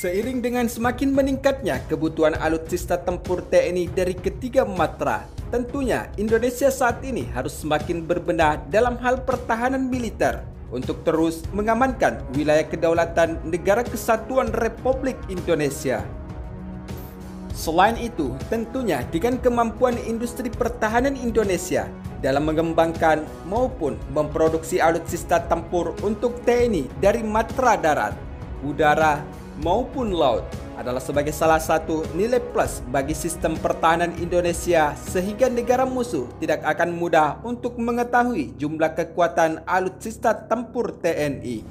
Seiring dengan semakin meningkatnya kebutuhan alutsista tempur TNI dari ketiga matra, tentunya Indonesia saat ini harus semakin berbenah dalam hal pertahanan militer untuk terus mengamankan wilayah kedaulatan Negara Kesatuan Republik Indonesia. Selain itu, tentunya dengan kemampuan industri pertahanan Indonesia dalam mengembangkan maupun memproduksi alutsista tempur untuk TNI dari matra darat, udara, maupun laut adalah sebagai salah satu nilai plus bagi sistem pertahanan Indonesia, sehingga negara musuh tidak akan mudah untuk mengetahui jumlah kekuatan alutsista tempur TNI.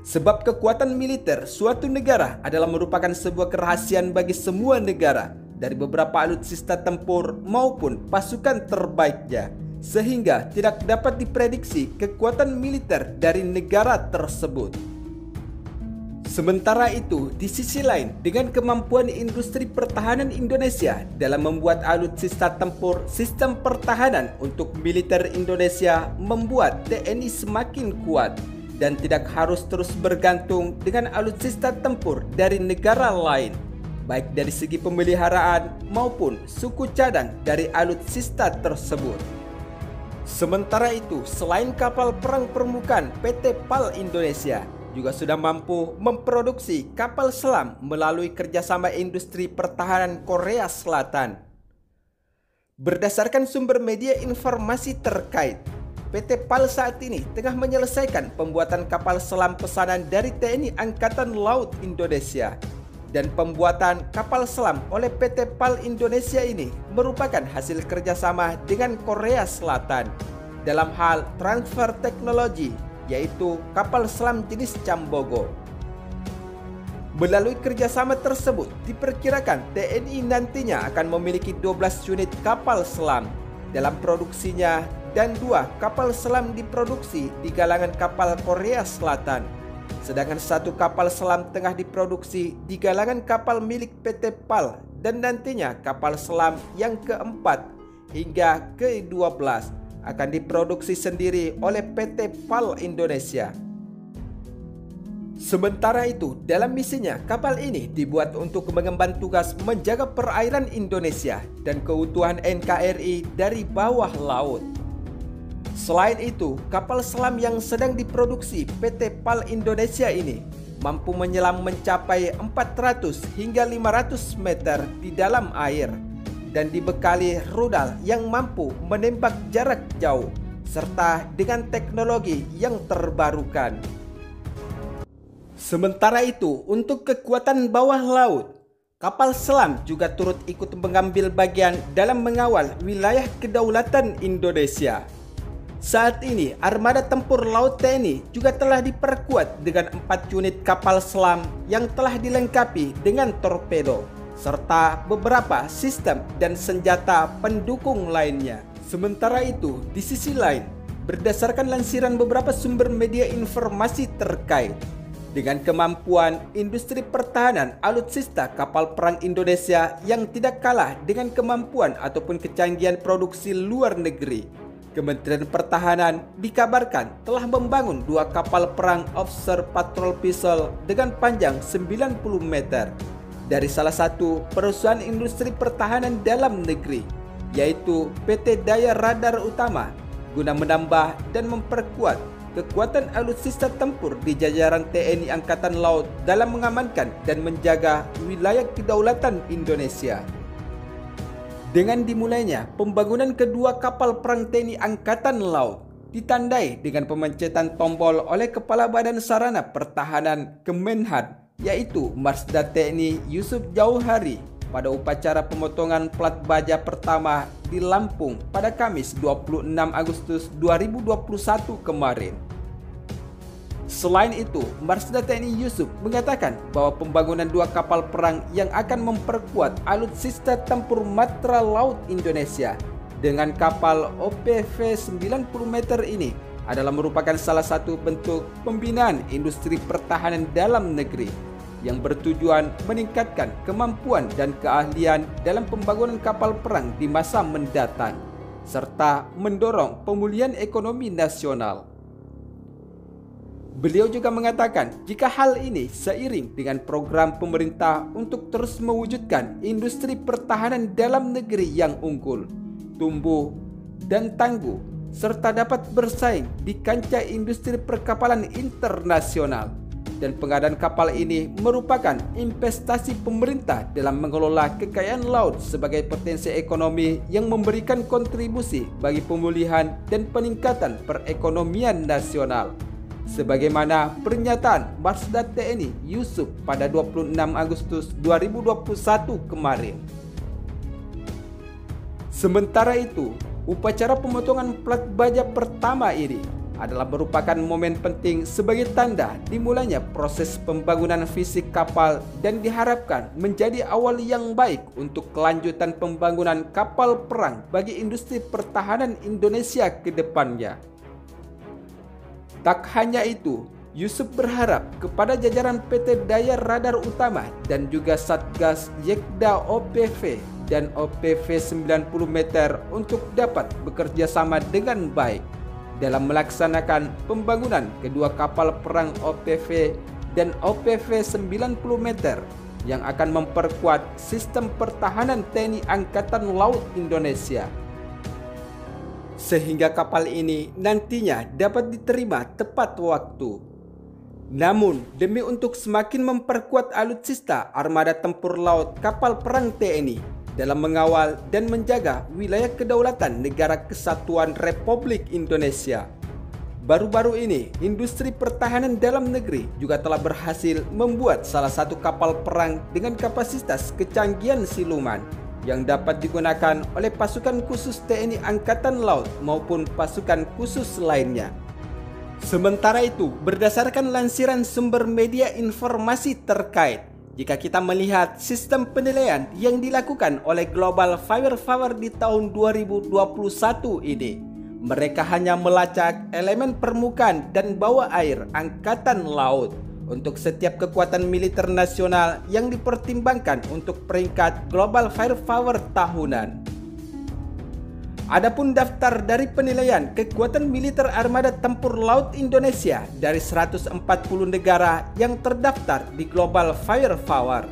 Sebab kekuatan militer suatu negara adalah merupakan sebuah kerahasiaan bagi semua negara, dari beberapa alutsista tempur maupun pasukan terbaiknya, sehingga tidak dapat diprediksi kekuatan militer dari negara tersebut. Sementara itu, di sisi lain, dengan kemampuan industri pertahanan Indonesia dalam membuat alutsista tempur, sistem pertahanan untuk militer Indonesia membuat TNI semakin kuat dan tidak harus terus bergantung dengan alutsista tempur dari negara lain, baik dari segi pemeliharaan maupun suku cadang dari alutsista tersebut. Sementara itu, selain kapal perang permukaan, PT PAL Indonesia juga sudah mampu memproduksi kapal selam melalui kerjasama industri pertahanan Korea Selatan. Berdasarkan sumber media informasi terkait, PT PAL saat ini tengah menyelesaikan pembuatan kapal selam pesanan dari TNI Angkatan Laut Indonesia. Dan pembuatan kapal selam oleh PT PAL Indonesia ini merupakan hasil kerjasama dengan Korea Selatan dalam hal transfer teknologi, yaitu kapal selam jenis Cambogo. Melalui kerjasama tersebut, diperkirakan TNI nantinya akan memiliki 12 unit kapal selam dalam produksinya, dan 2 kapal selam diproduksi di galangan kapal Korea Selatan. Sedangkan 1 kapal selam tengah diproduksi di galangan kapal milik PT PAL, dan nantinya kapal selam yang keempat hingga ke-12 akan diproduksi sendiri oleh PT PAL Indonesia. Sementara itu, dalam misinya, kapal ini dibuat untuk mengemban tugas menjaga perairan Indonesia dan keutuhan NKRI dari bawah laut. Selain itu, kapal selam yang sedang diproduksi PT PAL Indonesia ini mampu menyelam mencapai 400 hingga 500 meter di dalam air dan dibekali rudal yang mampu menembak jarak jauh serta dengan teknologi yang terbarukan. Sementara itu, untuk kekuatan bawah laut, kapal selam juga turut ikut mengambil bagian dalam mengawal wilayah kedaulatan Indonesia. Saat ini, armada tempur laut TNI juga telah diperkuat dengan 4 unit kapal selam yang telah dilengkapi dengan torpedo, serta beberapa sistem dan senjata pendukung lainnya. Sementara itu, di sisi lain, berdasarkan lansiran beberapa sumber media informasi terkait, dengan kemampuan industri pertahanan alutsista kapal perang Indonesia yang tidak kalah dengan kemampuan ataupun kecanggihan produksi luar negeri, Kementerian Pertahanan dikabarkan telah membangun 2 kapal perang offshore patrol vessel dengan panjang 90 meter dari salah satu perusahaan industri pertahanan dalam negeri, yaitu PT Daya Radar Utama, guna menambah dan memperkuat kekuatan alutsista tempur di jajaran TNI Angkatan Laut dalam mengamankan dan menjaga wilayah kedaulatan Indonesia. Dengan dimulainya pembangunan kedua kapal perang TNI Angkatan Laut ditandai dengan pemencetan tombol oleh Kepala Badan Sarana Pertahanan Kemenhan, yaitu Marsda TNI Yusuf Jauhari, pada upacara pemotongan plat baja pertama di Lampung pada Kamis 26 Agustus 2021 kemarin. Selain itu, Marsda TNI Yusuf mengatakan bahwa pembangunan 2 kapal perang yang akan memperkuat alutsista tempur matra laut Indonesia dengan kapal OPV 90 meter ini adalah merupakan salah satu bentuk pembinaan industri pertahanan dalam negeri yang bertujuan meningkatkan kemampuan dan keahlian dalam pembangunan kapal perang di masa mendatang, serta mendorong pemulihan ekonomi nasional. Beliau juga mengatakan jika hal ini seiring dengan program pemerintah untuk terus mewujudkan industri pertahanan dalam negeri yang unggul, tumbuh, dan tangguh, serta dapat bersaing di kancah industri perkapalan internasional. Dan pengadaan kapal ini merupakan investasi pemerintah dalam mengelola kekayaan laut sebagai potensi ekonomi yang memberikan kontribusi bagi pemulihan dan peningkatan perekonomian nasional. Sebagaimana pernyataan Marsda TNI Yusuf pada 26 Agustus 2021 kemarin. Sementara itu, upacara pemotongan plat baja pertama ini adalah merupakan momen penting sebagai tanda dimulainya proses pembangunan fisik kapal dan diharapkan menjadi awal yang baik untuk kelanjutan pembangunan kapal perang bagi industri pertahanan Indonesia ke depannya. Tak hanya itu, Yusuf berharap kepada jajaran PT Daya Radar Utama dan juga Satgas Yekda OPV dan OPV 90 meter untuk dapat bekerja sama dengan baik dalam melaksanakan pembangunan kedua kapal perang OPV dan OPV 90 meter yang akan memperkuat sistem pertahanan TNI Angkatan Laut Indonesia, sehingga kapal ini nantinya dapat diterima tepat waktu. Namun, demi untuk semakin memperkuat alutsista armada tempur laut kapal perang TNI dalam mengawal dan menjaga wilayah kedaulatan Negara Kesatuan Republik Indonesia, baru-baru ini industri pertahanan dalam negeri juga telah berhasil membuat salah satu kapal perang dengan kapasitas kecanggihan siluman yang dapat digunakan oleh pasukan khusus TNI Angkatan Laut maupun pasukan khusus lainnya. Sementara itu, berdasarkan lansiran sumber media informasi terkait, jika kita melihat sistem penilaian yang dilakukan oleh Global Firepower di tahun 2021 ini, mereka hanya melacak elemen permukaan dan bawah air Angkatan Laut untuk setiap kekuatan militer nasional yang dipertimbangkan untuk peringkat Global Firepower tahunan. Adapun daftar dari penilaian kekuatan militer armada tempur laut Indonesia dari 140 negara yang terdaftar di Global Firepower,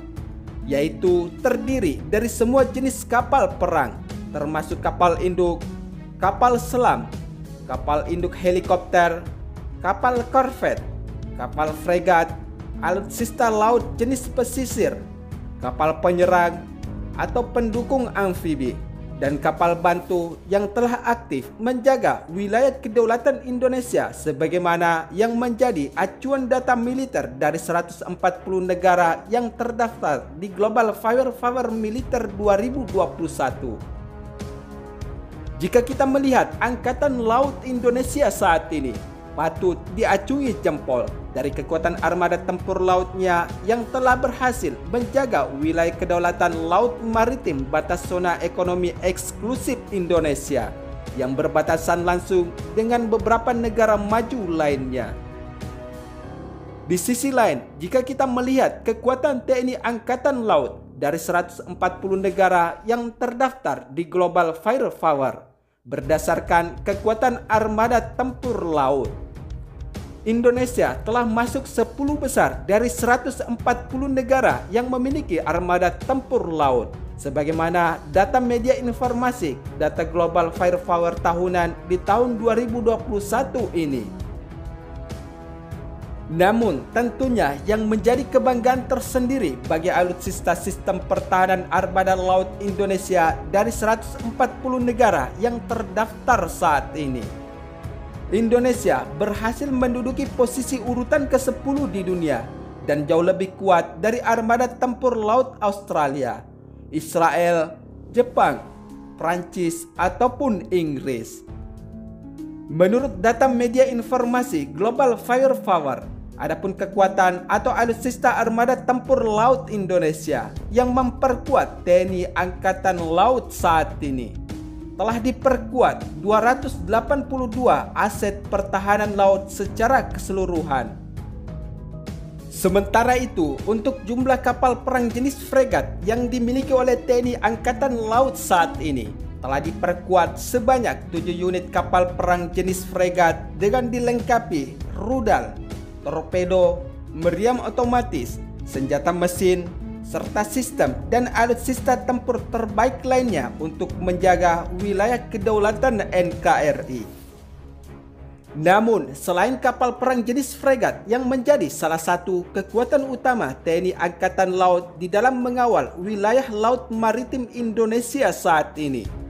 yaitu terdiri dari semua jenis kapal perang, termasuk kapal induk, kapal selam, kapal induk helikopter, kapal korvet, kapal fregat, alutsista laut jenis pesisir, kapal penyerang atau pendukung amfibi, dan kapal bantu yang telah aktif menjaga wilayah kedaulatan Indonesia sebagaimana yang menjadi acuan data militer dari 140 negara yang terdaftar di Global Firepower Militer 2021. Jika kita melihat Angkatan Laut Indonesia saat ini, patut diacungi jempol dari kekuatan armada tempur lautnya yang telah berhasil menjaga wilayah kedaulatan laut maritim batas zona ekonomi eksklusif Indonesia yang berbatasan langsung dengan beberapa negara maju lainnya. Di sisi lain, jika kita melihat kekuatan TNI Angkatan Laut dari 140 negara yang terdaftar di Global Firepower berdasarkan kekuatan armada tempur laut, Indonesia telah masuk 10 besar dari 140 negara yang memiliki armada tempur laut, sebagaimana data media informasi data Global Firepower tahunan di tahun 2021 ini. Namun tentunya yang menjadi kebanggaan tersendiri bagi alutsista sistem pertahanan armada laut Indonesia dari 140 negara yang terdaftar saat ini, Indonesia berhasil menduduki posisi urutan ke-10 di dunia dan jauh lebih kuat dari armada tempur laut Australia, Israel, Jepang, Prancis, ataupun Inggris. Menurut data media informasi Global Firepower, adapun kekuatan atau alutsista armada tempur laut Indonesia yang memperkuat TNI Angkatan Laut saat ini telah diperkuat 282 aset pertahanan laut secara keseluruhan. Sementara itu, untuk jumlah kapal perang jenis fregat yang dimiliki oleh TNI Angkatan Laut saat ini telah diperkuat sebanyak 7 unit kapal perang jenis fregat dengan dilengkapi rudal, torpedo, meriam otomatis, senjata mesin, serta sistem dan alutsista tempur terbaik lainnya untuk menjaga wilayah kedaulatan NKRI. Namun, selain kapal perang jenis fregat yang menjadi salah satu kekuatan utama TNI Angkatan Laut di dalam mengawal wilayah laut maritim Indonesia saat ini,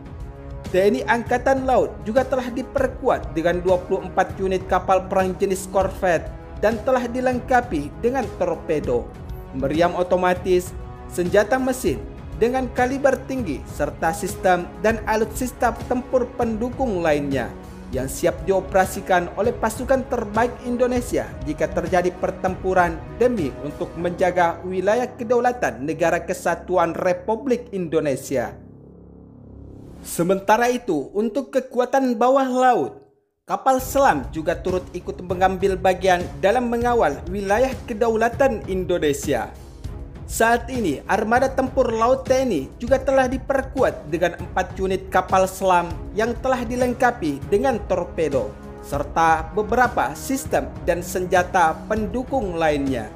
TNI Angkatan Laut juga telah diperkuat dengan 24 unit kapal perang jenis korvet dan telah dilengkapi dengan torpedo, meriam otomatis, senjata mesin dengan kaliber tinggi, serta sistem dan alutsista tempur pendukung lainnya yang siap dioperasikan oleh pasukan terbaik Indonesia jika terjadi pertempuran demi untuk menjaga wilayah kedaulatan Negara Kesatuan Republik Indonesia. Sementara itu, untuk kekuatan bawah laut, kapal selam juga turut ikut mengambil bagian dalam mengawal wilayah kedaulatan Indonesia. Saat ini, armada tempur laut TNI juga telah diperkuat dengan 4 unit kapal selam yang telah dilengkapi dengan torpedo, serta beberapa sistem dan senjata pendukung lainnya.